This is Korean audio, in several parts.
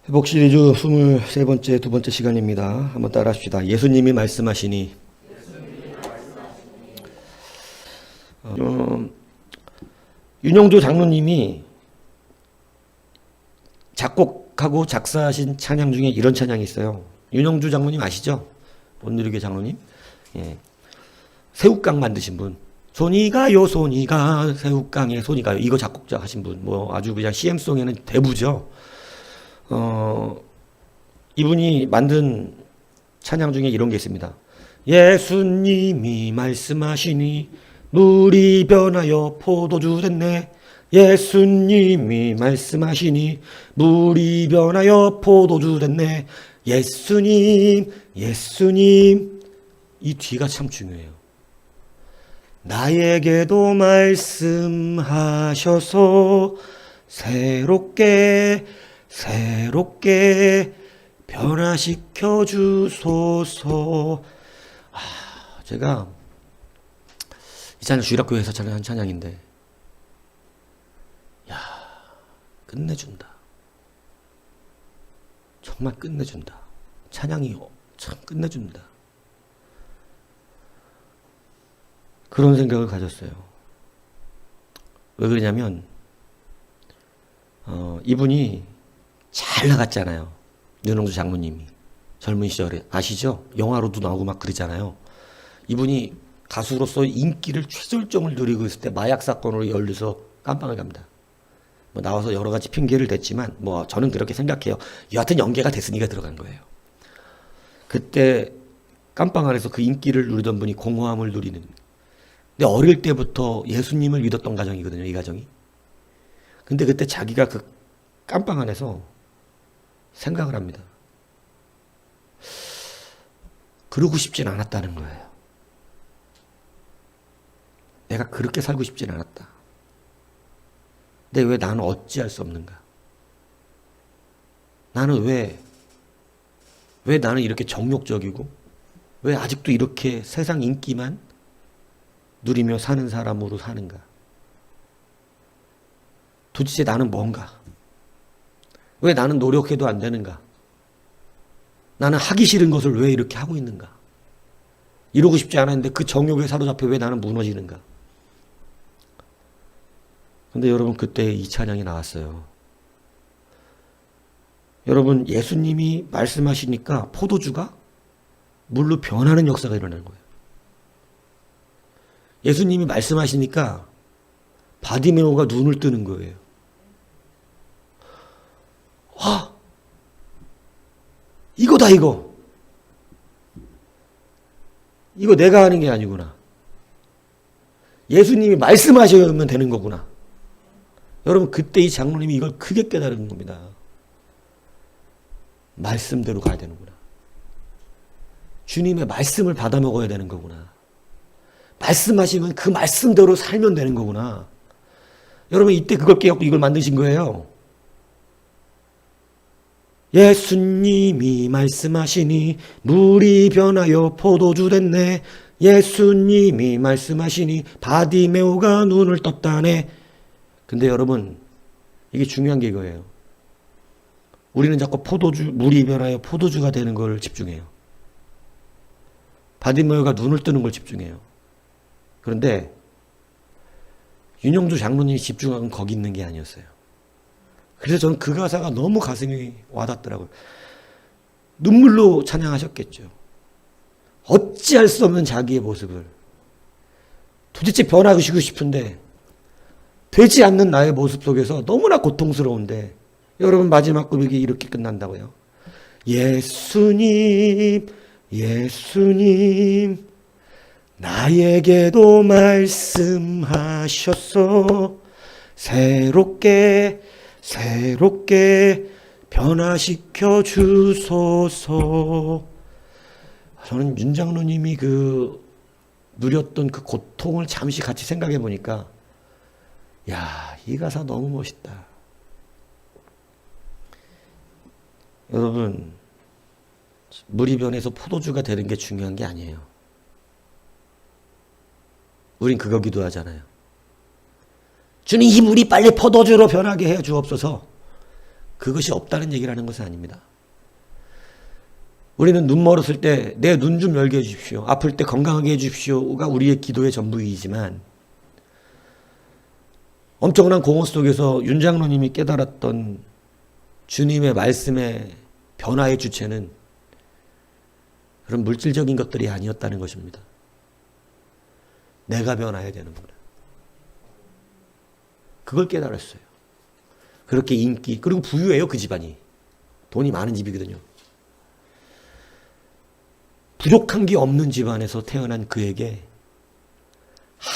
회복 시리즈 23번째 두 번째 시간입니다. 한번 따라 합시다. 예수님이 말씀하시니. 윤영조 장로님이 작곡하고 작사하신 찬양 중에 이런 찬양이 있어요. 윤영조 장로님 아시죠? 온누리교회 장로님. 예. 새우깡 만드신 분. 손이 가요, 손이 가, 새우깡에 손이 가요. 이거 작곡자 하신 분. 뭐 아주 그냥 CM송에는 대부죠. 이분이 만든 찬양 중에 이런 게 있습니다. 예수님이 말씀하시니 물이 변하여 포도주 됐네. 예수님이 말씀하시니 물이 변하여 포도주 됐네. 예수님, 예수님. 이 뒤가 참 중요해요. 나에게도 말씀하셔서 새롭게 변화시켜 주소서. 제가 이 찬양 주일학교에서 찬양한 찬양인데, 야, 끝내준다. 정말 끝내준다. 찬양이 참 끝내준다. 그런 생각을 가졌어요. 왜 그러냐면, 이분이 잘 나갔잖아요. 윤영조 장로님이. 젊은 시절에. 아시죠? 영화로도 나오고 막 그러잖아요. 이분이 가수로서 인기를 최절정을 누리고 있을 때 마약 사건으로 연루해서 깜빵을 갑니다. 뭐 나와서 여러 가지 핑계를 댔지만, 뭐 저는 그렇게 생각해요. 여하튼 연계가 됐으니까 들어간 거예요. 그때 깜빵 안에서 그 인기를 누리던 분이 공허함을 누리는. 근데 어릴 때부터 예수님을 믿었던 가정이거든요, 이 가정이. 근데 그때 자기가 그 깜빵 안에서 생각을 합니다. 그러고 싶진 않았다는 거예요. 내가 그렇게 살고 싶진 않았다. 근데 왜 나는 어찌할 수 없는가? 나는 왜 나는 이렇게 정욕적이고, 왜 아직도 이렇게 세상 인기만 누리며 사는 사람으로 사는가? 도대체 나는 뭔가? 왜 나는 노력해도 안 되는가? 나는 하기 싫은 것을 왜 이렇게 하고 있는가? 이러고 싶지 않았는데 그 정욕에 사로잡혀 왜 나는 무너지는가? 근데 여러분, 그때 이 찬양이 나왔어요. 여러분, 예수님이 말씀하시니까 포도주가 물로 변하는 역사가 일어나는 거예요. 예수님이 말씀하시니까 바디메오가 눈을 뜨는 거예요. 와, 이거다, 이거. 이거 내가 하는 게 아니구나. 예수님이 말씀하시면 되는 거구나. 여러분, 그때 이 장로님이 이걸 크게 깨달은 겁니다. 말씀대로 가야 되는구나. 주님의 말씀을 받아 먹어야 되는 거구나. 말씀하시면 그 말씀대로 살면 되는 거구나. 여러분, 이때 그걸 깨닫고 이걸 만드신 거예요. 예수님이 말씀하시니 물이 변하여 포도주 됐네. 예수님이 말씀하시니 바디메오가 눈을 떴다네. 근데 여러분, 이게 중요한 게 이거예요. 우리는 자꾸 물이 변하여 포도주가 되는 걸 집중해요. 바디메오가 눈을 뜨는 걸 집중해요. 그런데 윤영조 장로님이 집중한 건 거기 있는 게 아니었어요. 그래서 저는 그 가사가 너무 가슴이 와닿더라고요. 눈물로 찬양하셨겠죠. 어찌할 수 없는 자기의 모습을 도대체 변하고 싶은데 되지 않는 나의 모습 속에서 너무나 고통스러운데, 여러분, 마지막 고백이 이렇게 끝난다고요. 예수님, 예수님, 나에게도 말씀하셨어. 새롭게 변화시켜 주소서. 저는 윤 장로님이 누렸던 그 고통을 잠시 같이 생각해 보니까, 야, 이 가사 너무 멋있다. 여러분, 물이 변해서 포도주가 되는 게 중요한 게 아니에요. 우린 그거 기도하잖아요. 주님, 이 물이 빨리 포도주로 변하게 해 주옵소서. 그것이 없다는 얘기를 하는 것은 아닙니다. 우리는 눈 멀었을 때 내 눈 좀 열게 해주십시오. 아플 때 건강하게 해주십시오가 우리의 기도의 전부이지만 엄청난 공허 속에서 윤 장로님이 깨달았던 주님의 말씀의 변화의 주체는 그런 물질적인 것들이 아니었다는 것입니다. 내가 변화해야 되는구나. 그걸 깨달았어요. 그렇게 인기, 그리고 부유해요, 그 집안이. 돈이 많은 집이거든요. 부족한 게 없는 집안에서 태어난 그에게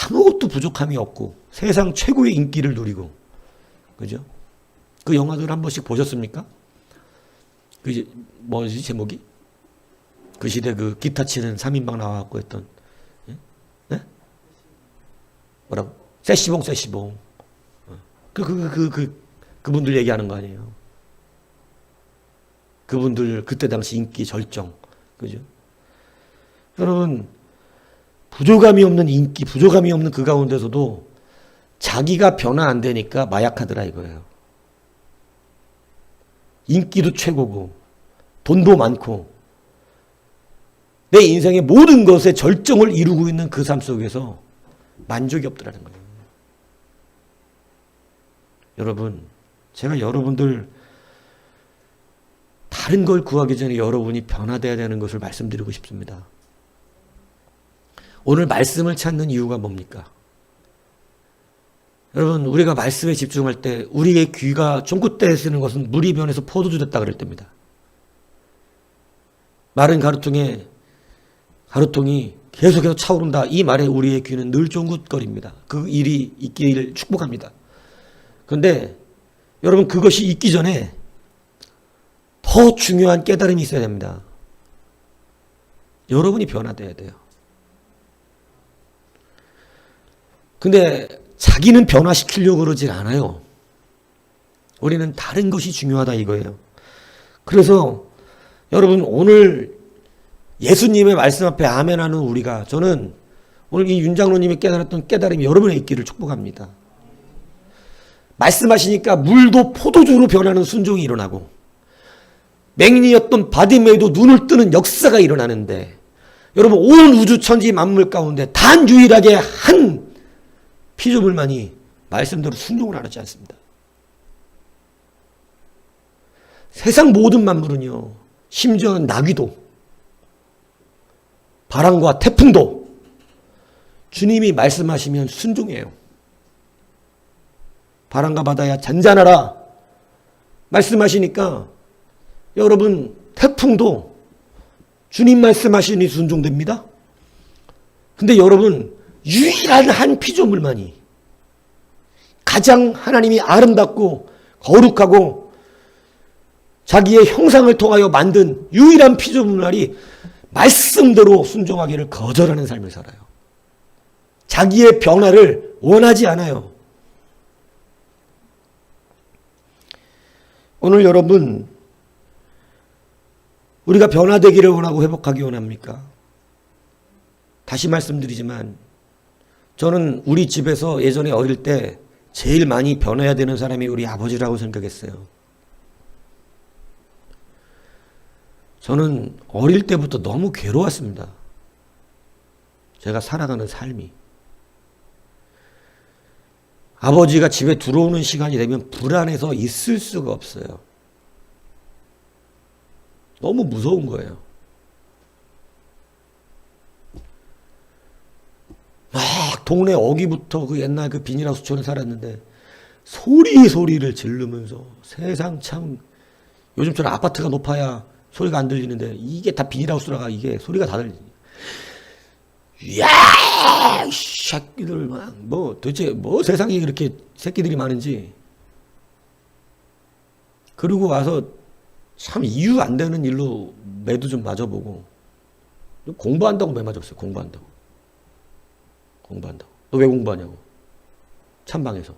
아무것도 부족함이 없고 세상 최고의 인기를 누리고, 그죠? 그 영화들 한 번씩 보셨습니까? 그 뭐지 제목이? 그 시대 그 기타 치는 3인방 나와갖고 했던, 예? 네? 뭐라고? 세시봉. 그분들 얘기하는 거 아니에요. 그분들 그때 당시 인기 절정, 그죠? 여러분, 부족함이 없는 인기, 부족함이 없는 그 가운데서도 자기가 변화 안 되니까 마약하더라 이거예요. 인기도 최고고 돈도 많고 내 인생의 모든 것에 절정을 이루고 있는 그 삶 속에서 만족이 없더라는 거예요. 여러분, 제가 여러분들 다른 걸 구하기 전에 여러분이 변화되어야 되는 것을 말씀드리고 싶습니다. 오늘 말씀을 찾는 이유가 뭡니까? 여러분, 우리가 말씀에 집중할 때 우리의 귀가 쫑긋대에 쓰는 것은 물이 변해서 포도주 됐다 그럴 때입니다. 마른 가루통이 계속해서 차오른다. 이 말에 우리의 귀는 늘 쫑긋거립니다. 그 일이 있기를 축복합니다. 그런데 여러분, 그것이 있기 전에 더 중요한 깨달음이 있어야 됩니다. 여러분이 변화돼야 돼요. 근데 자기는 변화시키려고 그러질 않아요. 우리는 다른 것이 중요하다 이거예요. 그래서 여러분, 오늘 예수님의 말씀 앞에 아멘하는 우리가, 저는 오늘 이 윤 장로님이 깨달았던 깨달음이 여러분의 있기를 축복합니다. 말씀하시니까 물도 포도주로 변하는 순종이 일어나고 맹인이었던 바디메이도 눈을 뜨는 역사가 일어나는데, 여러분, 온 우주 천지 만물 가운데 단 유일하게 한 피조물만이 말씀대로 순종을 안 하지 않습니다. 세상 모든 만물은요, 심지어는 나귀도 바람과 태풍도 주님이 말씀하시면 순종해요. 바람과 바다야 잔잔하라 말씀하시니까 여러분, 태풍도 주님 말씀하시니 순종됩니다. 근데 여러분, 유일한 한 피조물만이, 가장 하나님이 아름답고 거룩하고 자기의 형상을 통하여 만든 유일한 피조물만이 말씀대로 순종하기를 거절하는 삶을 살아요. 자기의 변화를 원하지 않아요. 오늘 여러분, 우리가 변화되기를 원하고 회복하기 원합니까? 다시 말씀드리지만 저는 우리 집에서 예전에 어릴 때 제일 많이 변해야 되는 사람이 우리 아버지라고 생각했어요. 저는 어릴 때부터 너무 괴로웠습니다. 제가 살아가는 삶이. 아버지가 집에 들어오는 시간이 되면 불안해서 있을 수가 없어요. 너무 무서운 거예요. 막 동네 어귀부터 그 옛날 그 비닐하우스촌에 살았는데 소리를 지르면서, 세상 참, 요즘처럼 아파트가 높아야 소리가 안 들리는데 이게 다 비닐하우스라가 이게 소리가 다 들리지. 야, 새끼들 막 도대체 세상에 그렇게 새끼들이 많은지. 그리고 와서 참 이유 안 되는 일로 매도 좀 맞아보고, 공부한다고 매 맞았어요. 공부한다고. 너 왜 공부하냐고. 찬방에서.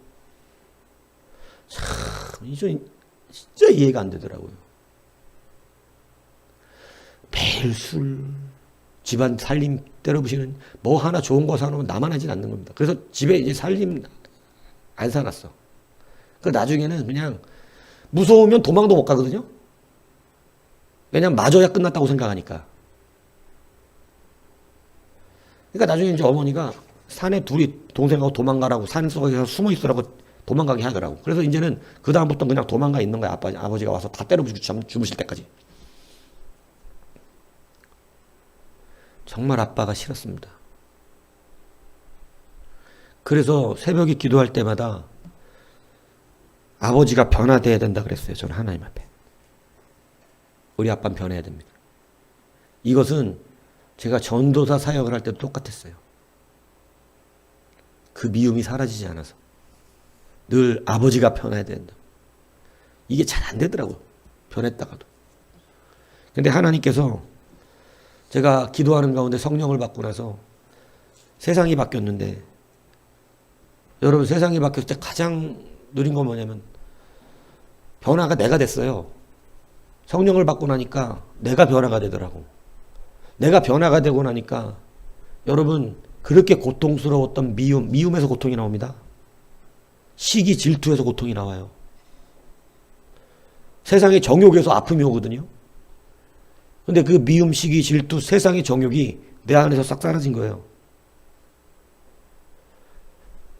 참, 이제 진짜 이해가 안 되더라고요. 매일 술, 집안 살림 때려부시는, 뭐 하나 좋은 거 사놓으면 나만 하진 않는 겁니다. 그래서 집에 이제 살림 안 사놨어. 그 나중에는 그냥 무서우면 도망도 못 가거든요. 왜냐면 맞아야 끝났다고 생각하니까. 그러니까 나중에 이제 어머니가 산에 둘이 동생하고 도망가라고 산 속에서 숨어 있으라고 도망가게 하더라고. 그래서 이제는 그 다음부터 그냥 도망가 있는 거야. 아버지가 와서 다 때려부수고 주무실 때까지. 정말 아빠가 싫었습니다. 그래서 새벽에 기도할 때마다 아버지가 변화돼야 된다 그랬어요. 저는 하나님 앞에. 우리 아빠는 변해야 됩니다. 이것은 제가 전도사 사역을 할 때도 똑같았어요. 그 미움이 사라지지 않아서. 늘 아버지가 변해야 된다. 이게 잘 안 되더라고요. 변했다가도. 근데 하나님께서 제가 기도하는 가운데 성령을 받고 나서 세상이 바뀌었는데, 여러분 세상이 바뀌었을 때 가장 누린 건 뭐냐면 변화가 내가 됐어요. 성령을 받고 나니까 내가 변화가 되더라고. 내가 변화가 되고 나니까 여러분 그렇게 고통스러웠던 미움에서 고통이 나옵니다. 시기, 질투에서 고통이 나와요. 세상의 정욕에서 아픔이 오거든요. 근데 그 미움, 시기, 질투, 세상의 정욕이 내 안에서 싹 사라진 거예요.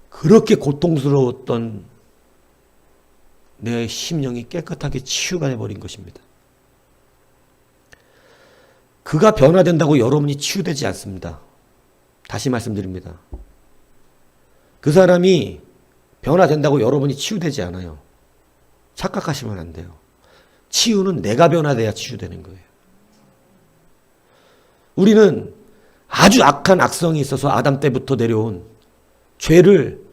그렇게 고통스러웠던 내 심령이 깨끗하게 치유가 돼버린 것입니다. 그가 변화된다고 여러분이 치유되지 않습니다. 다시 말씀드립니다. 그 사람이 변화된다고 여러분이 치유되지 않아요. 착각하시면 안 돼요. 치유는 내가 변화돼야 치유되는 거예요. 우리는 아주 악한 악성이 있어서 아담 때부터 내려온 죄를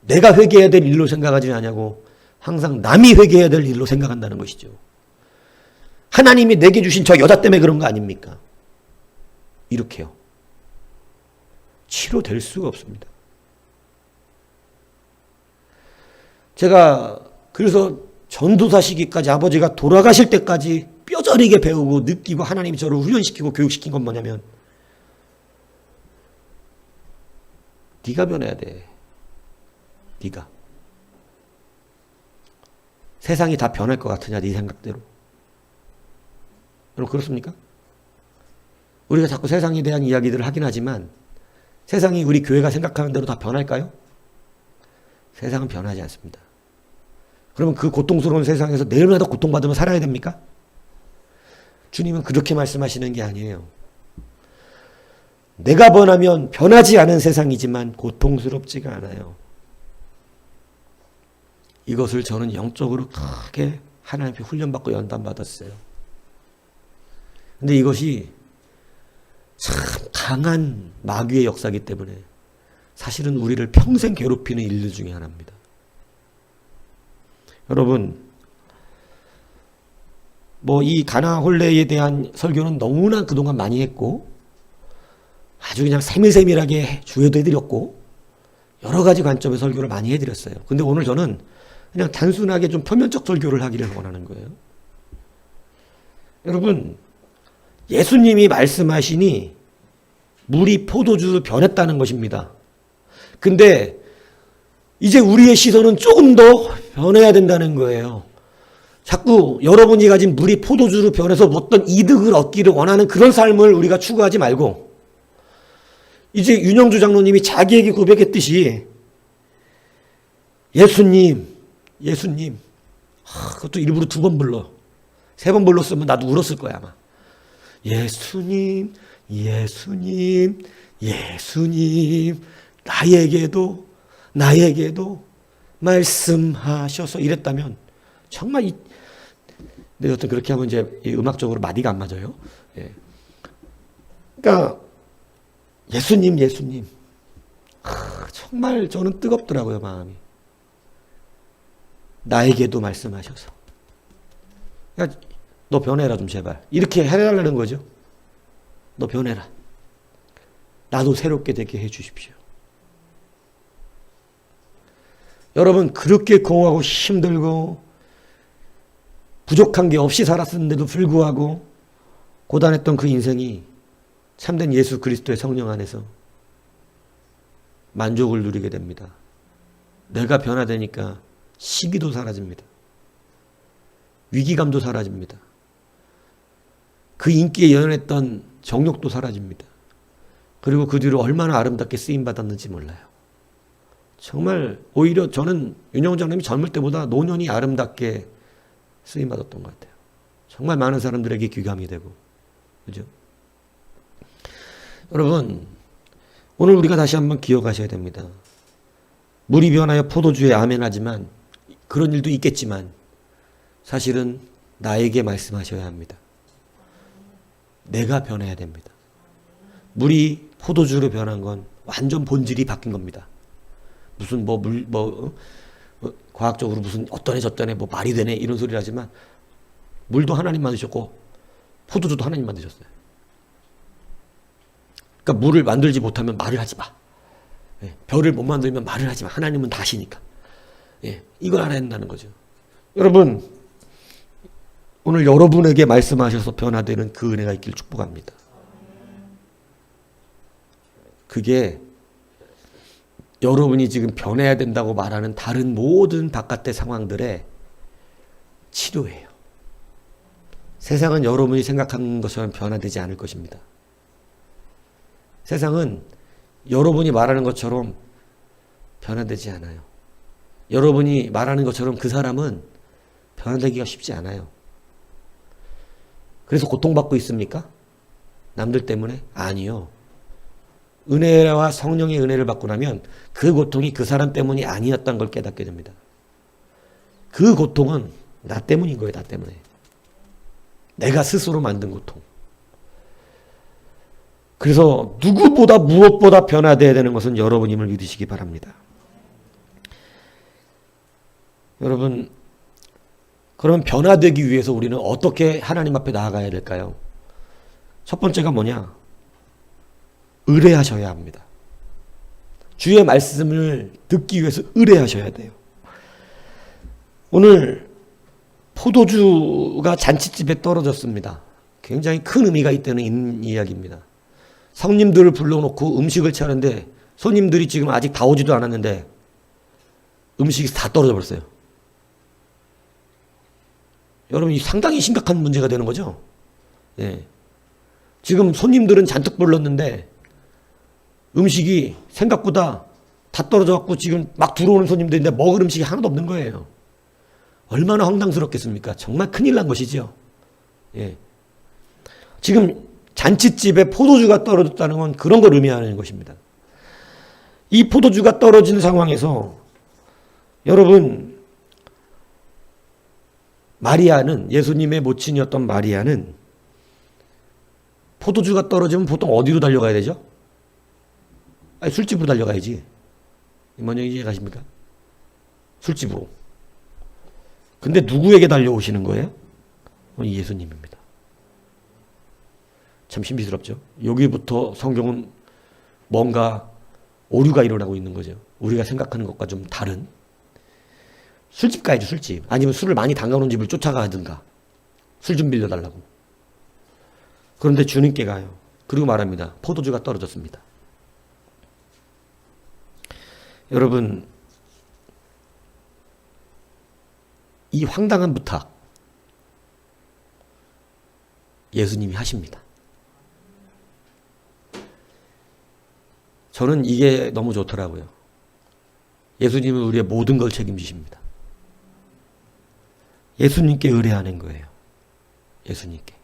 내가 회개해야 될 일로 생각하지 않냐고 항상 남이 회개해야 될 일로 생각한다는 것이죠. 하나님이 내게 주신 저 여자 때문에 그런 거 아닙니까? 이렇게요. 치료될 수가 없습니다. 제가 그래서 전도사 시기까지 아버지가 돌아가실 때까지 뼈저리게 배우고 느끼고 하나님이 저를 훈련시키고 교육시킨 건 뭐냐면 네가 변해야 돼. 네가. 세상이 다 변할 것 같으냐 네 생각대로. 여러분 그렇습니까? 우리가 자꾸 세상에 대한 이야기들을 하긴 하지만 세상이 우리 교회가 생각하는 대로 다 변할까요? 세상은 변하지 않습니다. 그러면 그 고통스러운 세상에서 내일마다 고통받으며 살아야 됩니까? 주님은 그렇게 말씀하시는 게 아니에요. 내가 변하면 변하지 않은 세상이지만 고통스럽지가 않아요. 이것을 저는 영적으로 크게 하나님께 훈련받고 연단받았어요. 근데 이것이 참 강한 마귀의 역사이기 때문에 사실은 우리를 평생 괴롭히는 일들 중에 하나입니다. 여러분, 이 가나 혼례에 대한 설교는 너무나 그동안 많이 했고 아주 그냥 세밀세밀하게 주에도 해드렸고 여러 가지 관점의 설교를 많이 해드렸어요. 근데 오늘 저는 그냥 단순하게 좀 표면적 설교를 하기를 원하는 거예요. 여러분, 예수님이 말씀하시니 물이 포도주로 변했다는 것입니다. 근데 이제 우리의 시선은 조금 더 변해야 된다는 거예요. 자꾸 여러분이 가진 물이 포도주로 변해서 어떤 이득을 얻기를 원하는 그런 삶을 우리가 추구하지 말고 이제 윤영주 장로님이 자기에게 고백했듯이 예수님 그것도 일부러 2번 불러 3번 불렀으면 나도 울었을 거야 아마. 예수님 나에게도 말씀하셔서 이랬다면 정말 근데 어떤 그렇게 하면 이제 음악적으로 마디가 안 맞아요. 예. 그러니까 예수님 정말 저는 뜨겁더라고요 마음이. 나에게도 말씀하셔서 야, 너 변해라 좀 제발 이렇게 해달라는 거죠. 너 변해라. 나도 새롭게 되게 해주십시오. 여러분 그렇게 공허하고 힘들고 부족한 게 없이 살았는데도 불구하고 고단했던 그 인생이 참된 예수 그리스도의 성령 안에서 만족을 누리게 됩니다. 내가 변화되니까 시기도 사라집니다. 위기감도 사라집니다. 그 인기에 연연했던 정욕도 사라집니다. 그리고 그 뒤로 얼마나 아름답게 쓰임받았는지 몰라요. 정말 오히려 저는 윤영호 장로님이 젊을 때보다 노년이 아름답게 쓰임받았던 것 같아요. 정말 많은 사람들에게 귀감이 되고. 그죠? 여러분, 오늘 우리가 다시 한번 기억하셔야 됩니다. 물이 변하여 포도주에 아멘하지만, 그런 일도 있겠지만 사실은 나에게 말씀하셔야 합니다. 내가 변해야 됩니다. 물이 포도주로 변한 건 완전 본질이 바뀐 겁니다. 무슨 과학적으로 무슨 어떠네 저떠네 뭐 말이 되네 이런 소리를 하지만, 물도 하나님 만드셨고 포도주도 하나님 만드셨어요. 그러니까 물을 만들지 못하면 말을 하지 마. 예, 별을 못 만들면 말을 하지 마. 하나님은 다시니까. 예, 이걸 알아야 된다는 거죠. 여러분, 오늘 여러분에게 말씀하셔서 변화되는 그 은혜가 있길 축복합니다. 그게 여러분이 지금 변해야 된다고 말하는 다른 모든 바깥의 상황들의 치료예요. 세상은 여러분이 생각하는 것처럼 변화되지 않을 것입니다. 세상은 여러분이 말하는 것처럼 변화되지 않아요. 여러분이 말하는 것처럼 그 사람은 변화되기가 쉽지 않아요. 그래서 고통받고 있습니까? 남들 때문에? 아니요. 은혜와 성령의 은혜를 받고 나면 그 고통이 그 사람 때문이 아니었던 걸 깨닫게 됩니다. 그 고통은 나 때문인 거예요. 나 때문에. 내가 스스로 만든 고통. 그래서 누구보다 무엇보다 변화되어야 되는 것은 여러분임을 믿으시기 바랍니다. 여러분, 그러면 변화되기 위해서 우리는 어떻게 하나님 앞에 나아가야 될까요? 첫 번째가 뭐냐? 의뢰하셔야 합니다. 주의 말씀을 듣기 위해서 의뢰하셔야 돼요. 오늘 포도주가 잔치집에 떨어졌습니다. 굉장히 큰 의미가 있다는 이야기입니다. 성님들을 불러놓고 음식을 차는데 손님들이 지금 아직 다 오지도 않았는데 음식이 다 떨어져 버렸어요. 여러분, 이 상당히 심각한 문제가 되는 거죠. 예. 지금 손님들은 잔뜩 불렀는데 음식이 생각보다 다 떨어져갖고 지금 막 들어오는 손님들인데 먹을 음식이 하나도 없는 거예요. 얼마나 황당스럽겠습니까? 정말 큰일 난 것이죠. 예. 지금 잔치집에 포도주가 떨어졌다는 건 그런 걸 의미하는 것입니다. 이 포도주가 떨어진 상황에서 여러분, 마리아는, 예수님의 모친이었던 마리아는 포도주가 떨어지면 보통 어디로 달려가야 되죠? 아니, 술집으로 달려가야지. 먼저 이해가십니까? 술집으로. 근데 누구에게 달려오시는 거예요? 예수님입니다. 참 신비스럽죠? 여기부터 성경은 뭔가 오류가 일어나고 있는 거죠. 우리가 생각하는 것과 좀 다른. 술집 가야죠, 술집. 아니면 술을 많이 담가놓은 집을 쫓아가든가. 술 좀 빌려달라고. 그런데 주님께 가요. 그리고 말합니다. 포도주가 떨어졌습니다. 여러분, 이 황당한 부탁 예수님이 하십니다. 저는 이게 너무 좋더라고요. 예수님은 우리의 모든 걸 책임지십니다. 예수님께 의뢰하는 거예요. 예수님께.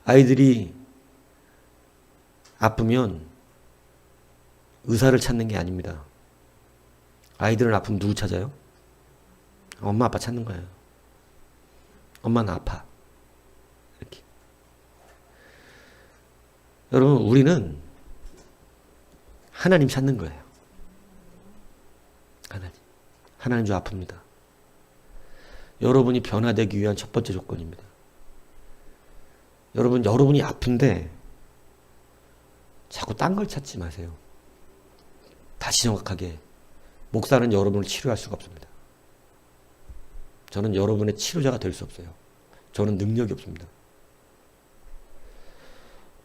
아이들이 아프면 의사를 찾는 게 아닙니다. 아이들은 아프면 누구 찾아요? 엄마 아빠 찾는 거예요. 엄마는 아파. 이렇게. 여러분, 우리는 하나님 찾는 거예요. 하나님 저 아픕니다. 여러분이 변화되기 위한 첫 번째 조건입니다. 여러분이 아픈데 자꾸 딴 걸 찾지 마세요. 다시 정확하게, 목사는 여러분을 치료할 수가 없습니다. 저는 여러분의 치료자가 될 수 없어요. 저는 능력이 없습니다.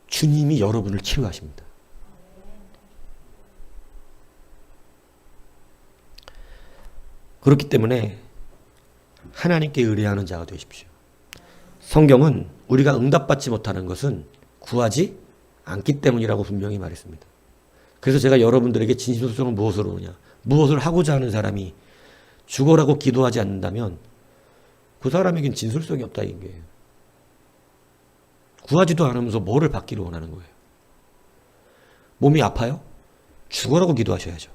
주님이 여러분을 치료하십니다. 그렇기 때문에 하나님께 의뢰하는 자가 되십시오. 성경은 우리가 응답받지 못하는 것은 구하지 않기 때문이라고 분명히 말했습니다. 그래서 제가 여러분들에게 진실성은 무엇으로 오냐? 무엇을 하고자 하는 사람이 죽어라고 기도하지 않는다면 그 사람에겐 진술성이 없다 이 거예요. 구하지도 않으면서 뭐를 받기를 원하는 거예요. 몸이 아파요? 죽어라고 기도하셔야죠.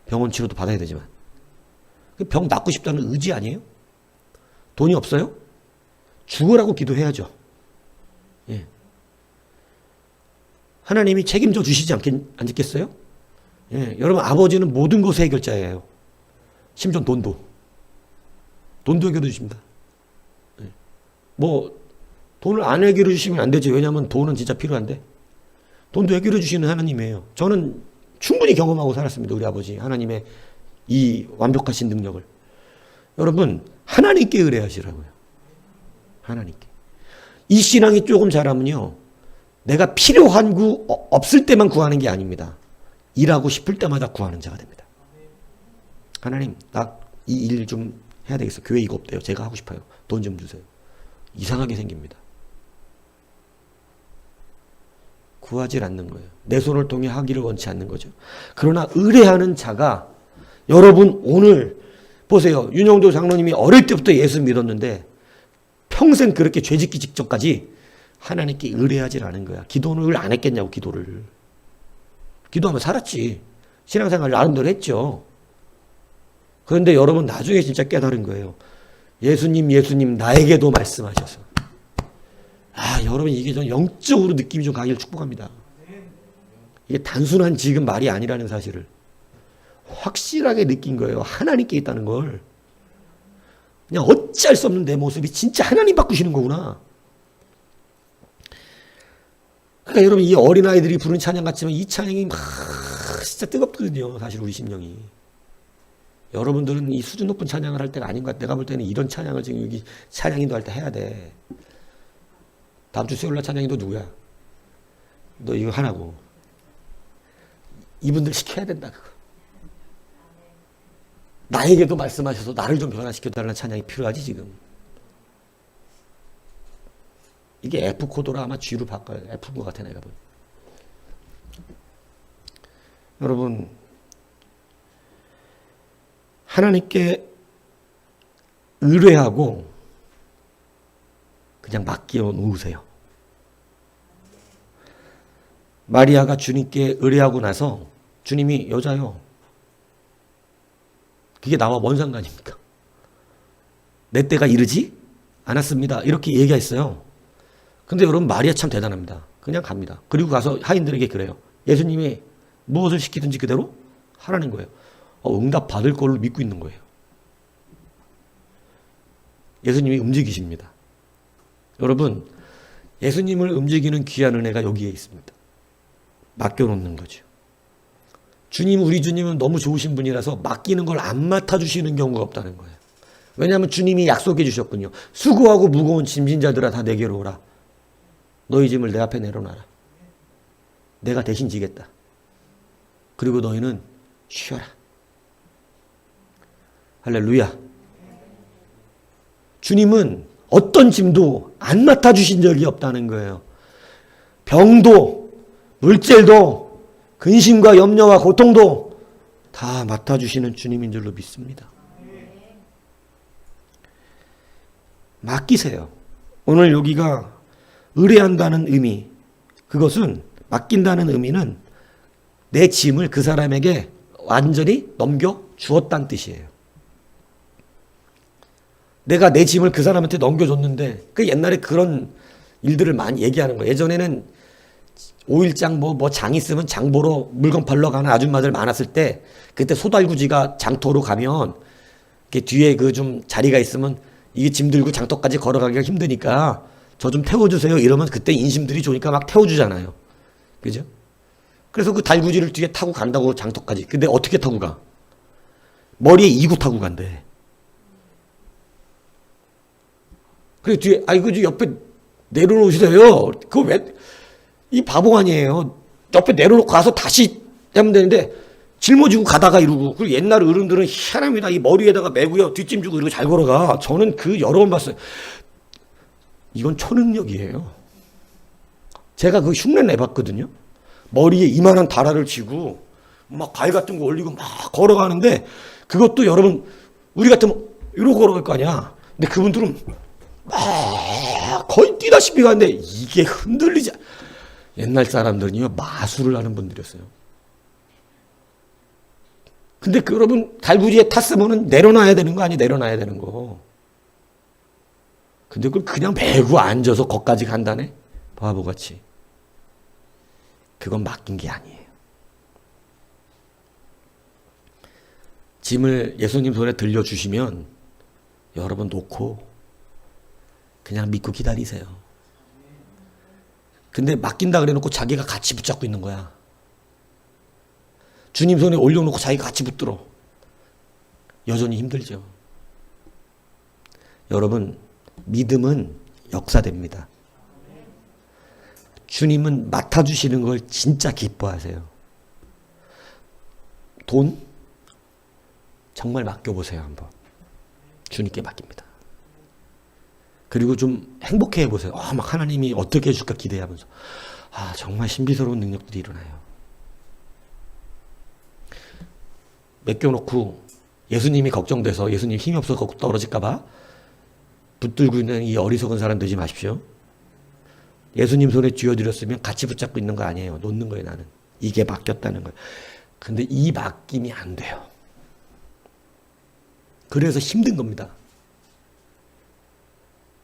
병원 치료도 받아야 되지만. 병 낫고 싶다는 의지 아니에요? 돈이 없어요? 죽으라고 기도해야죠. 예. 하나님이 책임져 주시지 않겠어요? 예. 여러분, 아버지는 모든 것의 해결자예요. 심지어 돈도 해결해 주십니다. 예. 뭐 돈을 안 해결해 주시면 안 되죠. 왜냐하면 돈은 진짜 필요한데. 돈도 해결해 주시는 하나님이에요. 저는 충분히 경험하고 살았습니다. 우리 아버지 하나님의 이 완벽하신 능력을. 여러분, 하나님께 의뢰하시라고요. 하나님께. 이 신앙이 조금 자라면요, 내가 필요한 없을 때만 구하는 게 아닙니다. 일하고 싶을 때마다 구하는 자가 됩니다. 하나님, 나 이 일 좀 해야 되겠어. 교회 이거 없대요. 제가 하고 싶어요. 돈 좀 주세요. 이상하게 생깁니다. 구하지 않는 거예요. 내 손을 통해 하기를 원치 않는 거죠. 그러나 의뢰하는 자가, 여러분 오늘 보세요. 윤영도 장로님이 어릴 때부터 예수 믿었는데 평생 그렇게 죄짓기 직전까지 하나님께 의뢰하지 않은 거야. 기도를 안 했겠냐고. 기도를. 기도하면 살았지. 신앙생활을 나름대로 했죠. 그런데 여러분 나중에 진짜 깨달은 거예요. 예수님 나에게도 말씀하셔서. 여러분 이게 좀 영적으로 느낌이 좀 가기를 축복합니다. 이게 단순한 지금 말이 아니라는 사실을 확실하게 느낀 거예요. 하나님께 있다는 걸. 그냥 어찌할 수 없는 내 모습이 진짜 하나님 바꾸시는 거구나. 그러니까 여러분, 이 어린아이들이 부르는 찬양 같지만 이 찬양이 막 진짜 뜨겁거든요. 사실 우리 심령이. 여러분들은 이 수준 높은 찬양을 할 때가 아닌 것 같아. 내가 볼 때는 이런 찬양을 지금 여기 찬양인도 할 때 해야 돼. 다음 주 수요일 날 찬양인도 누구야? 너 이거 하라고. 이분들 시켜야 된다, 그거. 나에게도 말씀하셔서 나를 좀 변화시켜달라는 찬양이 필요하지, 지금. 이게 F코드로 아마 G로 바꿔요. F인 것 같아, 내가 보니. 여러분, 하나님께 의뢰하고 그냥 맡겨 놓으세요. 마리아가 주님께 의뢰하고 나서 주님이 여자요. 그게 나와 뭔 상관입니까? 내 때가 이르지 않았습니다. 이렇게 얘기했어요. 근데 여러분 마리아 참 대단합니다. 그냥 갑니다. 그리고 가서 하인들에게 그래요. 예수님이 무엇을 시키든지 그대로 하라는 거예요. 응답 받을 걸로 믿고 있는 거예요. 예수님이 움직이십니다. 여러분, 예수님을 움직이는 귀한 은혜가 여기에 있습니다. 맡겨놓는 거죠. 우리 주님은 너무 좋으신 분이라서 맡기는 걸 안 맡아주시는 경우가 없다는 거예요. 왜냐하면 주님이 약속해 주셨군요. 수고하고 무거운 짐진 자들아 다 내게로 오라. 너희 짐을 내 앞에 내려놔라. 내가 대신 지겠다. 그리고 너희는 쉬어라. 할렐루야. 주님은 어떤 짐도 안 맡아주신 적이 없다는 거예요. 병도, 물질도, 근심과 염려와 고통도 다 맡아주시는 주님인 줄로 믿습니다. 맡기세요. 오늘 여기가 의뢰한다는 의미, 그것은 맡긴다는 의미는 내 짐을 그 사람에게 완전히 넘겨 주었다는 뜻이에요. 내가 내 짐을 그 사람한테 넘겨줬는데, 그 옛날에 그런 일들을 많이 얘기하는 거예요. 예전에는 5일장 장 있으면 장 보러 물건 팔러 가는 아줌마들 많았을 때, 그때 소달구지가 장터로 가면 뒤에 그 좀 자리가 있으면 이게 짐 들고 장터까지 걸어가기가 힘드니까 저 좀 태워주세요. 이러면 그때 인심들이 좋으니까 막 태워주잖아요. 그죠? 그래서 그 달구지를 뒤에 타고 간다고 장터까지. 근데 어떻게 타고 가? 머리에 이구 타고 간대. 그래 뒤에 그 옆에 내려놓으세요. 그거 왜 이 바보 아니에요. 옆에 내려놓고 가서 다시 하면 되는데 짊어지고 가다가 이러고. 그리고 옛날 어른들은 희한합니다. 이 머리에다가 메고요. 뒷짐 주고 이러고 잘 걸어가. 저는 그 여러 번 봤어요. 이건 초능력이에요. 제가 그 흉내 내봤거든요. 머리에 이만한 다라를 쥐고 막 과일 같은 거 올리고 막 걸어가는데, 그것도 여러분 우리 같으면 이러고 걸어갈 거 아니야. 근데 그분들은 막 거의 뛰다시피 가는데 이게 흔들리지. 옛날 사람들은요 마술을 하는 분들이었어요. 근데 그 여러분 달구지에 탔으면은 내려놔야 되는 거 아니에요? 내려놔야 되는 거. 근데 그걸 그냥 메고 앉아서 거기까지 간다네? 바보같이. 그건 맡긴 게 아니에요. 짐을 예수님 손에 들려주시면 여러분 놓고 그냥 믿고 기다리세요. 근데 맡긴다 그래 놓고 자기가 같이 붙잡고 있는 거야. 주님 손에 올려놓고 자기가 같이 붙들어. 여전히 힘들죠. 여러분, 믿음은 역사됩니다. 주님은 맡아주시는 걸 진짜 기뻐하세요. 돈? 정말 맡겨보세요, 한번. 주님께 맡깁니다. 그리고 좀 행복해 해보세요. 막 하나님이 어떻게 해줄까 기대하면서. 정말 신비스러운 능력들이 일어나요. 맡겨놓고 예수님이 걱정돼서 예수님 힘이 없어서 떨어질까봐 붙들고 있는 이 어리석은 사람 되지 마십시오. 예수님 손에 쥐어드렸으면 같이 붙잡고 있는 거 아니에요. 놓는 거예요, 나는. 이게 맡겼다는 거예요. 근데 이 맡김이 안 돼요. 그래서 힘든 겁니다.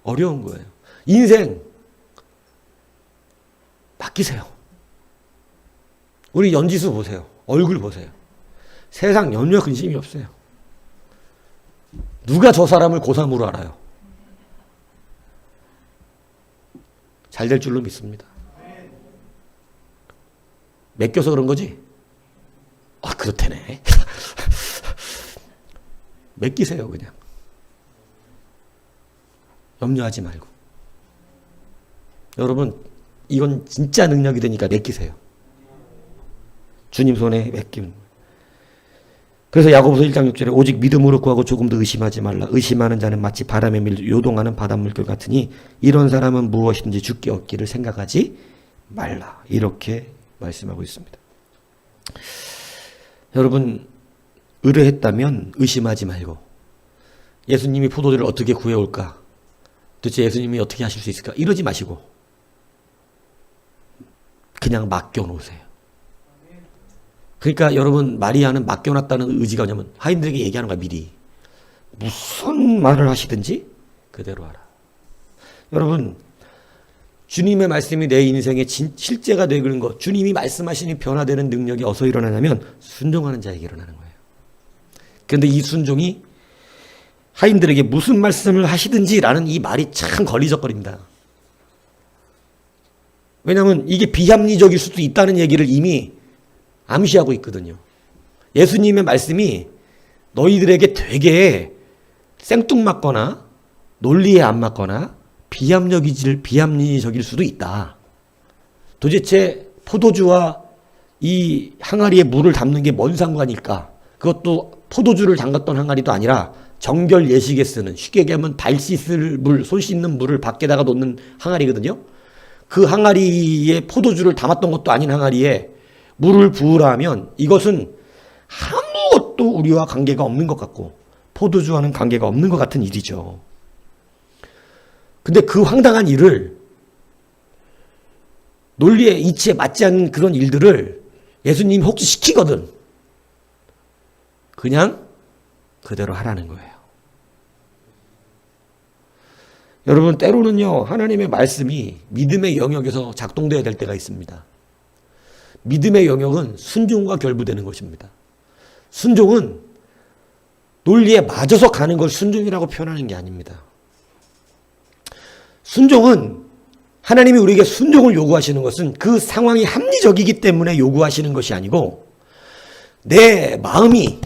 어려운 거예요. 인생 맡기세요. 우리 연지수 보세요. 얼굴 보세요. 세상 염려 근심이 없어요. 누가 저 사람을 고3으로 알아요? 잘 될 줄로 믿습니다. 맡겨서 그런 거지? 그렇다네. 맡기세요, 그냥. 염려하지 말고. 여러분, 이건 진짜 능력이 되니까 맡기세요. 주님 손에 맡기는 거예요. 그래서 야고보서 1장 6절에 오직 믿음으로 구하고 조금도 의심하지 말라. 의심하는 자는 마치 바람에 밀려 요동하는 바닷물결 같으니 이런 사람은 무엇이든지 죽게 얻기를 생각하지 말라. 이렇게 말씀하고 있습니다. 여러분, 의뢰했다면 의심하지 말고, 예수님이 포도주를 어떻게 구해올까? 도대체 예수님이 어떻게 하실 수 있을까? 이러지 마시고 그냥 맡겨놓으세요. 그러니까 여러분, 마리아는 맡겨놨다는 의지가 뭐냐면 하인들에게 얘기하는 거야. 미리 무슨 말을 하시든지 그대로 하라. 여러분, 주님의 말씀이 내 인생의 실제가 되는 것, 주님이 말씀하시니 변화되는 능력이 어디서 일어나냐면 순종하는 자에게 일어나는 거예요. 그런데 이 순종이 하인들에게 무슨 말씀을 하시든지 라는 이 말이 참 걸리적거립니다. 왜냐하면 이게 비합리적일 수도 있다는 얘기를 이미 암시하고 있거든요. 예수님의 말씀이 너희들에게 되게 생뚱맞거나 논리에 안 맞거나 비합리적일 수도 있다. 도대체 포도주와 이 항아리에 물을 담는 게 뭔 상관일까? 그것도 포도주를 담갔던 항아리도 아니라 정결 예식에 쓰는, 쉽게 얘기하면 발 씻을 물, 손 씻는 물을 밖에다가 놓는 항아리거든요. 그 항아리에 포도주를 담았던 것도 아닌 항아리에 물을 부으라 하면 이것은 아무것도 우리와 관계가 없는 것 같고 포도주와는 관계가 없는 것 같은 일이죠. 근데 그 황당한 일을, 논리에 이치에 맞지 않는 그런 일들을 예수님이 혹시 시키거든, 그냥 그대로 하라는 거예요. 여러분, 때로는요 하나님의 말씀이 믿음의 영역에서 작동돼야 될 때가 있습니다. 믿음의 영역은 순종과 결부되는 것입니다. 순종은 논리에 맞아서 가는 걸 순종이라고 표현하는 게 아닙니다. 순종은, 하나님이 우리에게 순종을 요구하시는 것은 그 상황이 합리적이기 때문에 요구하시는 것이 아니고 내 마음이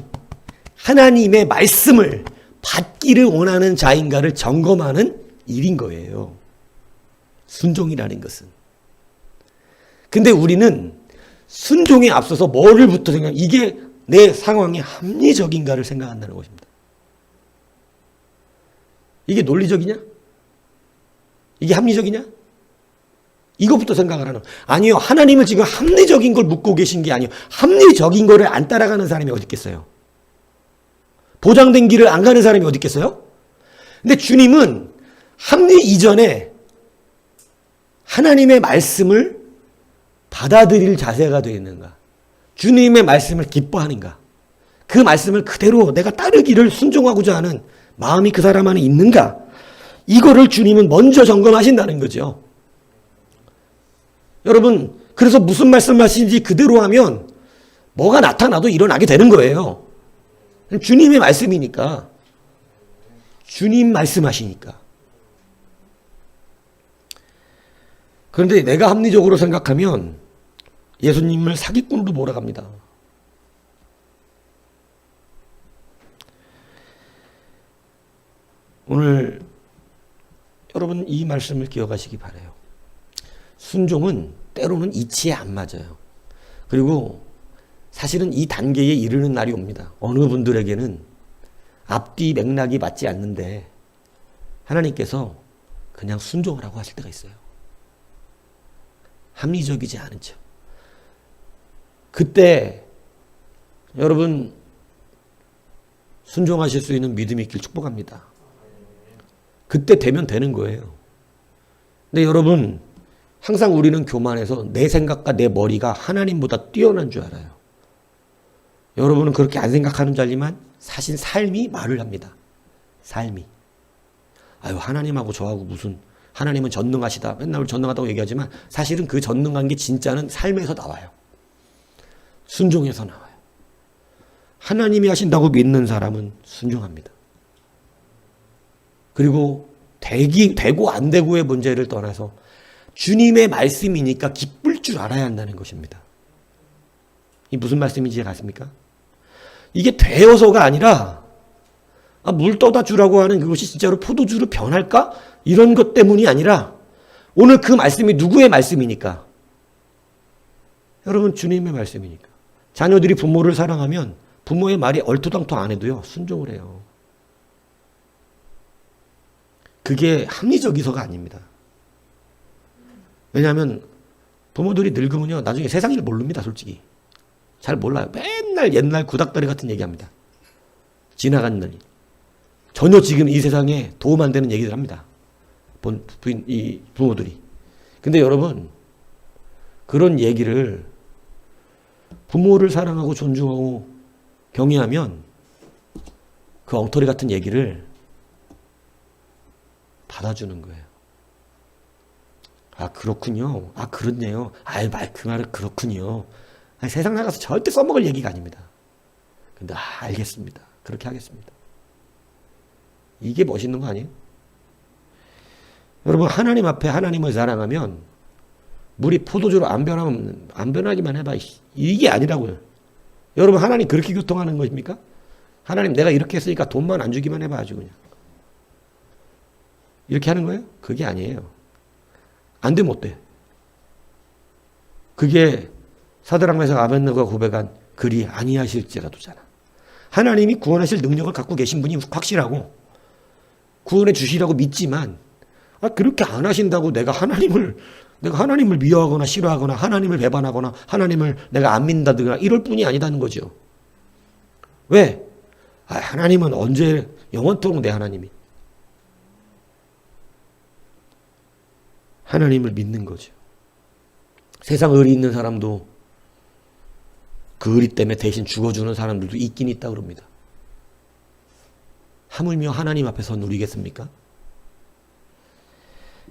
하나님의 말씀을 받기를 원하는 자인가를 점검하는 일인 거예요. 순종이라는 것은. 근데 우리는 순종에 앞서서 뭐를부터 생각, 이게 내 상황이 합리적인가를 생각한다는 것입니다. 이게 논리적이냐? 이게 합리적이냐? 이것부터 생각을 하는. 아니요. 하나님을 지금 합리적인 걸 묻고 계신 게 아니에요. 합리적인 거를 안 따라가는 사람이 어디 있겠어요? 보장된 길을 안 가는 사람이 어디 있겠어요? 근데 주님은 합리 이전에 하나님의 말씀을 받아들일 자세가 되어 있는가? 주님의 말씀을 기뻐하는가? 그 말씀을 그대로 내가 따르기를 순종하고자 하는 마음이 그 사람 안에 있는가? 이거를 주님은 먼저 점검하신다는 거죠. 여러분, 그래서 무슨 말씀하시는지 그대로 하면 뭐가 나타나도 일어나게 되는 거예요. 주님의 말씀이니까. 주님 말씀하시니까. 그런데 내가 합리적으로 생각하면 예수님을 사기꾼으로 몰아갑니다. 오늘 여러분 이 말씀을 기억하시기 바라요. 순종은 때로는 이치에 안 맞아요. 그리고 사실은 이 단계에 이르는 날이 옵니다. 어느 분들에게는 앞뒤 맥락이 맞지 않는데 하나님께서 그냥 순종하라고 하실 때가 있어요. 합리적이지 않은 척. 그때 여러분 순종하실 수 있는 믿음이 있길 축복합니다. 그때 되면 되는 거예요. 근데 여러분 항상 우리는 교만해서 내 생각과 내 머리가 하나님보다 뛰어난 줄 알아요. 여러분은 그렇게 안 생각하는 줄 알지만 사실 삶이 말을 합니다. 삶이. 아유 하나님하고 저하고 무슨 하나님은 전능하시다. 맨날 전능하다고 얘기하지만 사실은 그 전능한 게 진짜는 삶에서 나와요. 순종에서 나와요. 하나님이 하신다고 믿는 사람은 순종합니다. 그리고 되고 안 되고의 문제를 떠나서 주님의 말씀이니까 기쁠 줄 알아야 한다는 것입니다. 이 무슨 말씀인지 아십니까? 이게 되어서가 아니라 물 떠다 주라고 하는 그것이 진짜로 포도주로 변할까? 이런 것 때문이 아니라 오늘 그 말씀이 누구의 말씀이니까? 여러분 주님의 말씀이니까. 자녀들이 부모를 사랑하면 부모의 말이 얼토당토 안 해도요 순종을 해요. 그게 합리적이서가 아닙니다. 왜냐하면 부모들이 늙으면요 나중에 세상 일 모릅니다. 솔직히 잘 몰라요. 맨날 옛날 구닥다리 같은 얘기합니다. 지나간 날 전혀 지금 이 세상에 도움 안 되는 얘기들 합니다. 이 부모들이. 근데 여러분 그런 얘기를 부모를 사랑하고 존중하고 경외하면 그 엉터리 같은 얘기를 받아주는 거예요. 아 그렇군요. 아 그렇네요. 아이 그 말은 그렇군요. 아니, 세상 나가서 절대 써먹을 얘기가 아닙니다. 근데 알겠습니다. 그렇게 하겠습니다. 이게 멋있는 거 아니에요? 여러분 하나님 앞에 하나님을 사랑하면 물이 포도주로 안 변하기만 해봐. 이게 아니라고요. 여러분 하나님 그렇게 교통하는 것입니까? 하나님 내가 이렇게 했으니까 돈만 안 주기만 해봐 아주 그냥. 이렇게 하는 거예요? 그게 아니에요. 안 되면 어때? 그게 사드락 메삭 아벳네고가 고백한 그리 아니하실지라도잖아. 하나님이 구원하실 능력을 갖고 계신 분이 확실하고 구원해 주시라고 믿지만 그렇게 안 하신다고 내가 하나님을 미워하거나 싫어하거나 하나님을 배반하거나 하나님을 내가 안 믿는다든가 이럴 뿐이 아니다는 거죠. 왜? 하나님은 언제 영원토록 내 하나님이. 하나님을 믿는 거죠. 세상 의리 있는 사람도 그 의리 때문에 대신 죽어주는 사람들도 있긴 있다 그럽니다. 하물며 하나님 앞에서 누리겠습니까?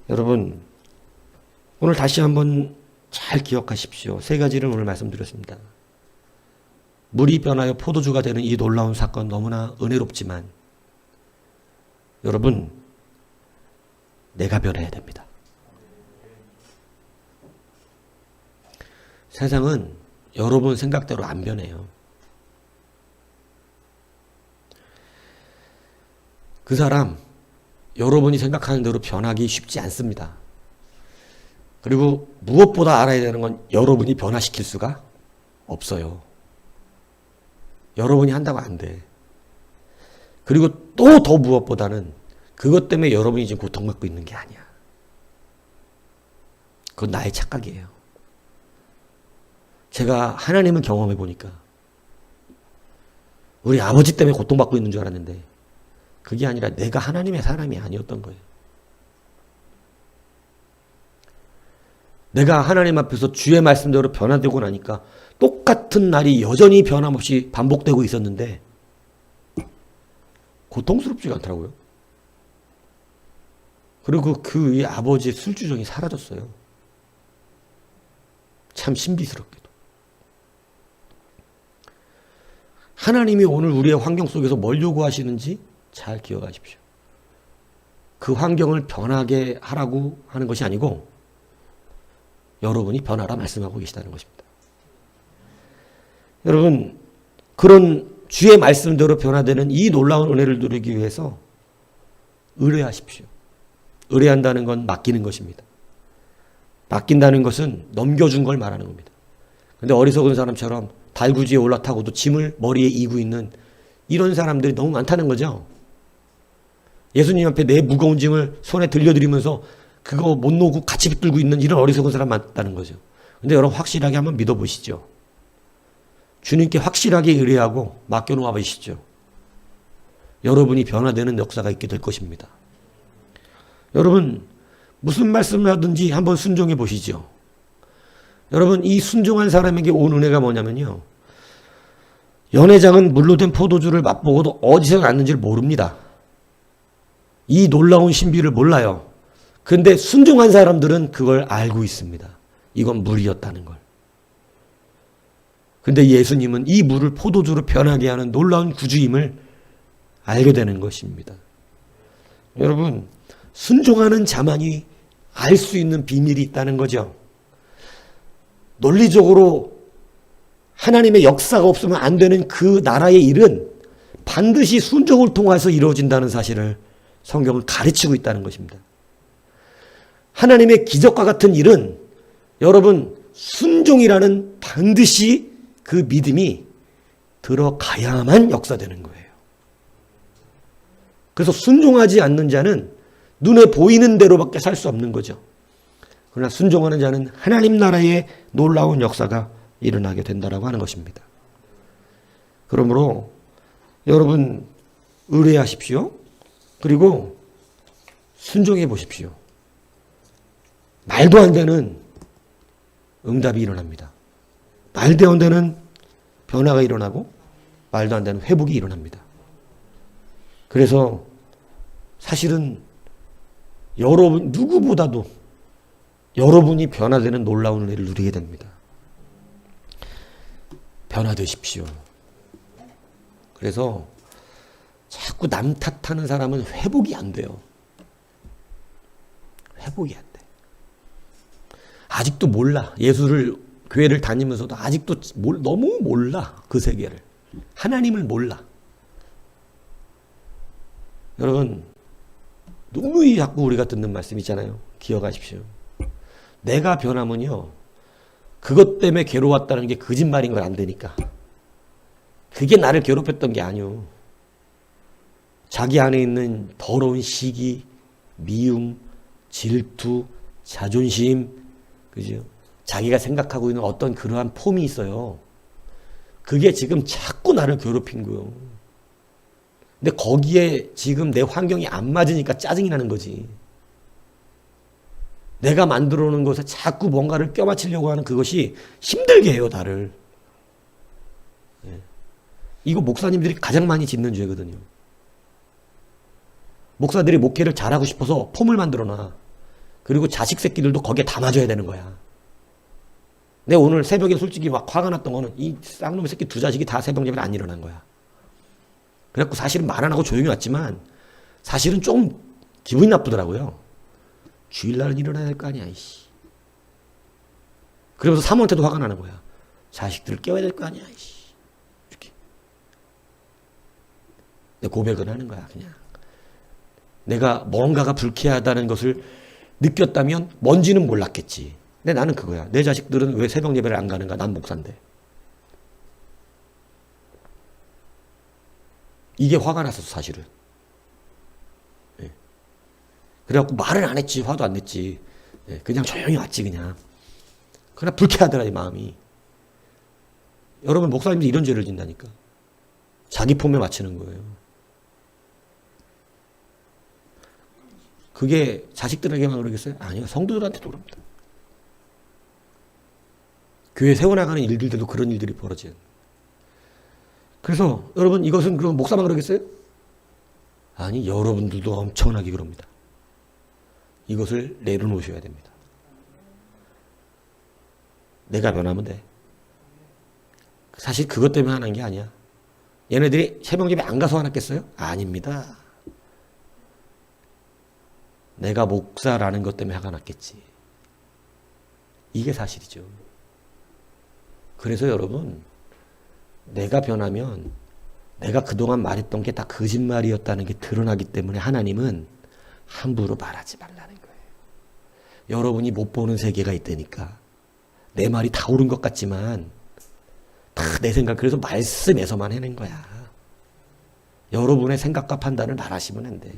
여러분 오늘 다시 한번 잘 기억하십시오. 세 가지를 오늘 말씀드렸습니다. 물이 변하여 포도주가 되는 이 놀라운 사건 너무나 은혜롭지만 여러분 내가 변해야 됩니다. 세상은 여러분 생각대로 안 변해요. 그 사람 여러분이 생각하는 대로 변하기 쉽지 않습니다. 그리고 무엇보다 알아야 되는 건 여러분이 변화시킬 수가 없어요. 여러분이 한다고 안 돼. 그리고 또 더 무엇보다는 그것 때문에 여러분이 지금 고통받고 있는 게 아니야. 그건 나의 착각이에요. 제가 하나님을 경험해 보니까 우리 아버지 때문에 고통받고 있는 줄 알았는데 그게 아니라 내가 하나님의 사람이 아니었던 거예요. 내가 하나님 앞에서 주의 말씀대로 변화되고 나니까 똑같은 날이 여전히 변함없이 반복되고 있었는데 고통스럽지가 않더라고요. 그리고 그 위에 아버지의 술주정이 사라졌어요. 참 신비스럽게도. 하나님이 오늘 우리의 환경 속에서 뭘 요구하시는지 잘 기억하십시오. 그 환경을 변하게 하라고 하는 것이 아니고 여러분이 변하라 말씀하고 계시다는 것입니다. 여러분, 그런 주의 말씀대로 변화되는 이 놀라운 은혜를 누리기 위해서 의뢰하십시오. 의뢰한다는 건 맡기는 것입니다. 맡긴다는 것은 넘겨준 걸 말하는 겁니다. 근데 어리석은 사람처럼 달구지에 올라타고도 짐을 머리에 이고 있는 이런 사람들이 너무 많다는 거죠. 예수님 앞에 내 무거운 짐을 손에 들려드리면서 그거 못 놓고 같이 붙들고 있는 이런 어리석은 사람 많다는 거죠. 근데 여러분 확실하게 한번 믿어보시죠. 주님께 확실하게 의뢰하고 맡겨놓아 보시죠. 여러분이 변화되는 역사가 있게 될 것입니다. 여러분 무슨 말씀을 하든지 한번 순종해 보시죠. 여러분 이 순종한 사람에게 온 은혜가 뭐냐면요. 연회장은 물로 된 포도주를 맛보고도 어디서 났는지를 모릅니다. 이 놀라운 신비를 몰라요. 그런데 순종한 사람들은 그걸 알고 있습니다. 이건 물이었다는 걸. 근데 예수님은 이 물을 포도주로 변하게 하는 놀라운 구주임을 알게 되는 것입니다. 여러분, 순종하는 자만이 알 수 있는 비밀이 있다는 거죠. 논리적으로 하나님의 역사가 없으면 안 되는 그 나라의 일은 반드시 순종을 통해서 이루어진다는 사실을 성경은 가르치고 있다는 것입니다. 하나님의 기적과 같은 일은 여러분 순종이라는 반드시 그 믿음이 들어가야만 역사되는 거예요. 그래서 순종하지 않는 자는 눈에 보이는 대로밖에 살 수 없는 거죠. 그러나 순종하는 자는 하나님 나라의 놀라운 역사가 일어나게 된다라고 하는 것입니다. 그러므로 여러분 의뢰하십시오. 그리고 순종해 보십시오. 말도 안 되는 응답이 일어납니다. 말도 안 되는 변화가 일어나고 말도 안 되는 회복이 일어납니다. 그래서 사실은 여러분 누구보다도 여러분이 변화되는 놀라운 은혜를 누리게 됩니다. 변화되십시오. 그래서 자꾸 남 탓하는 사람은 회복이 안 돼요. 회복이 안 돼. 아직도 몰라. 예수를 교회를 다니면서도 아직도 너무 몰라. 그 세계를. 하나님을 몰라. 여러분 누누이 자꾸 우리가 듣는 말씀 있잖아요. 기억하십시오. 내가 변하면요. 그것 때문에 괴로웠다는 게 거짓말인 걸 안 되니까. 그게 나를 괴롭혔던 게 아니오. 자기 안에 있는 더러운 시기, 미움, 질투, 자존심, 그죠? 자기가 생각하고 있는 어떤 그러한 폼이 있어요. 그게 지금 자꾸 나를 괴롭힌 거예요. 근데 거기에 지금 내 환경이 안 맞으니까 짜증이 나는 거지. 내가 만들어 놓은 것에 자꾸 뭔가를 껴맞추려고 하는 그것이 힘들게 해요, 나를. 이거 목사님들이 가장 많이 짓는 죄거든요. 목사들이 목회를 잘하고 싶어서 폼을 만들어 놔. 그리고 자식 새끼들도 거기에 담아줘야 되는 거야. 내가 오늘 새벽에 솔직히 막 화가 났던 거는 이 쌍놈의 새끼 두 자식이 다 새벽 예배를 안 일어난 거야. 그래갖고 사실은 말 안 하고 조용히 왔지만 사실은 좀 기분이 나쁘더라고요. 주일날은 일어나야 될 거 아니야, 이씨. 그러면서 사모한테도 화가 나는 거야. 자식들을 깨워야 될 거 아니야, 이씨. 이렇게. 내 고백을 하는 거야, 그냥. 내가 뭔가가 불쾌하다는 것을 느꼈다면 뭔지는 몰랐겠지. 근데 나는 그거야. 내 자식들은 왜 새벽 예배를 안 가는가? 난 목사인데. 이게 화가 났었어, 사실은. 예. 그래갖고 말을 안 했지, 화도 안 냈지. 예. 그냥 조용히 왔지, 그냥. 그러나 불쾌하더라, 이 마음이. 여러분, 목사님도 이런 죄를 진다니까. 자기 폼에 맞추는 거예요. 그게 자식들에게만 그러겠어요? 아니요, 성도들한테도 그럽니다. 교회 세워나가는 일들도 그런 일들이 벌어져요. 그래서 여러분, 이것은 그럼 목사만 그러겠어요? 아니, 여러분들도 엄청나게 그럽니다. 이것을 내려놓으셔야 됩니다. 내가 변하면 돼. 사실 그것 때문에 하는 게 아니야. 얘네들이 새벽예배 안 가서 화났겠어요? 아닙니다. 내가 목사라는 것 때문에 화가 났겠지. 이게 사실이죠. 그래서 여러분, 내가 변하면 내가 그동안 말했던 게 다 거짓말이었다는 게 드러나기 때문에 하나님은 함부로 말하지 말라는 거예요. 여러분이 못 보는 세계가 있다니까. 내 말이 다 옳은 것 같지만 다 내 생각, 그래서 말씀에서만 해낸 거야. 여러분의 생각과 판단을 말하시면 안 돼.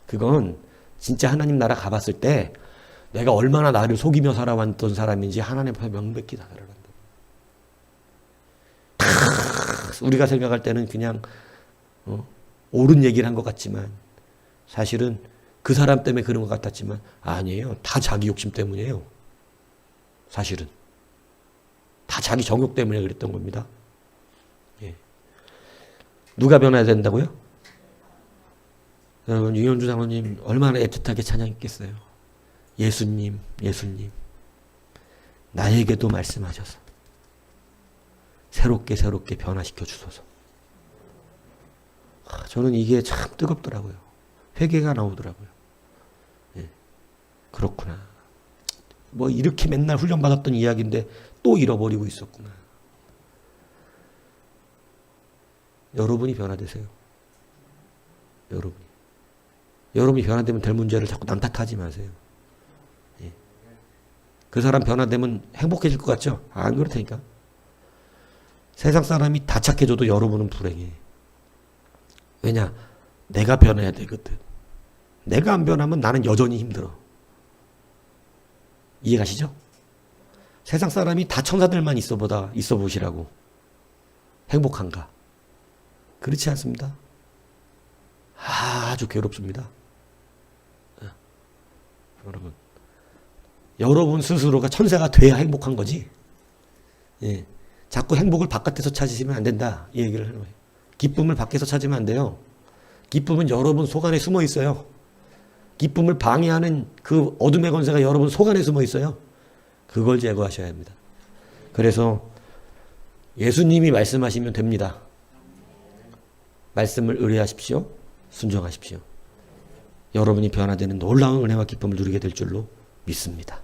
그건 진짜 하나님 나라 가봤을 때 내가 얼마나 나를 속이며 살아왔던 사람인지 하나님 앞에 명백히 다 드러난다. 우리가 생각할 때는 그냥 옳은 얘기를 한 것 같지만 사실은 그 사람 때문에 그런 것 같았지만 아니에요. 다 자기 욕심 때문이에요. 사실은 다 자기 정욕 때문에 그랬던 겁니다. 예. 누가 변해야 된다고요? 여러분, 유현주 장로님 얼마나 애틋하게 찬양했겠어요. 예수님, 예수님, 나에게도 말씀하셔서 새롭게 변화시켜 주소서. 저는 이게 참 뜨겁더라고요. 회개가 나오더라고요. 예. 그렇구나. 뭐 이렇게 맨날 훈련받았던 이야기인데 또 잃어버리고 있었구나. 여러분이 변화되세요. 여러분이 변화되면 될 문제를 자꾸 남 탓하지 마세요. 예. 그 사람 변화되면 행복해질 것 같죠? 안 그렇다니까. 세상 사람이 다 착해져도 여러분은 불행해. 왜냐? 내가 변해야 되거든. 내가 안 변하면 나는 여전히 힘들어. 이해가시죠? 세상 사람이 다 천사들만 있어 보시라고. 행복한가? 그렇지 않습니다. 아주 괴롭습니다. 여러분 스스로가 천사가 돼야 행복한 거지. 예. 자꾸 행복을 바깥에서 찾으시면 안 된다. 이 얘기를 하는 거예요. 기쁨을 밖에서 찾으면 안 돼요. 기쁨은 여러분 속 안에 숨어 있어요. 기쁨을 방해하는 그 어둠의 권세가 여러분 속 안에 숨어 있어요. 그걸 제거하셔야 합니다. 그래서 예수님이 말씀하시면 됩니다. 말씀을 의뢰하십시오. 순종하십시오. 여러분이 변화되는 놀라운 은혜와 기쁨을 누리게 될 줄로 믿습니다.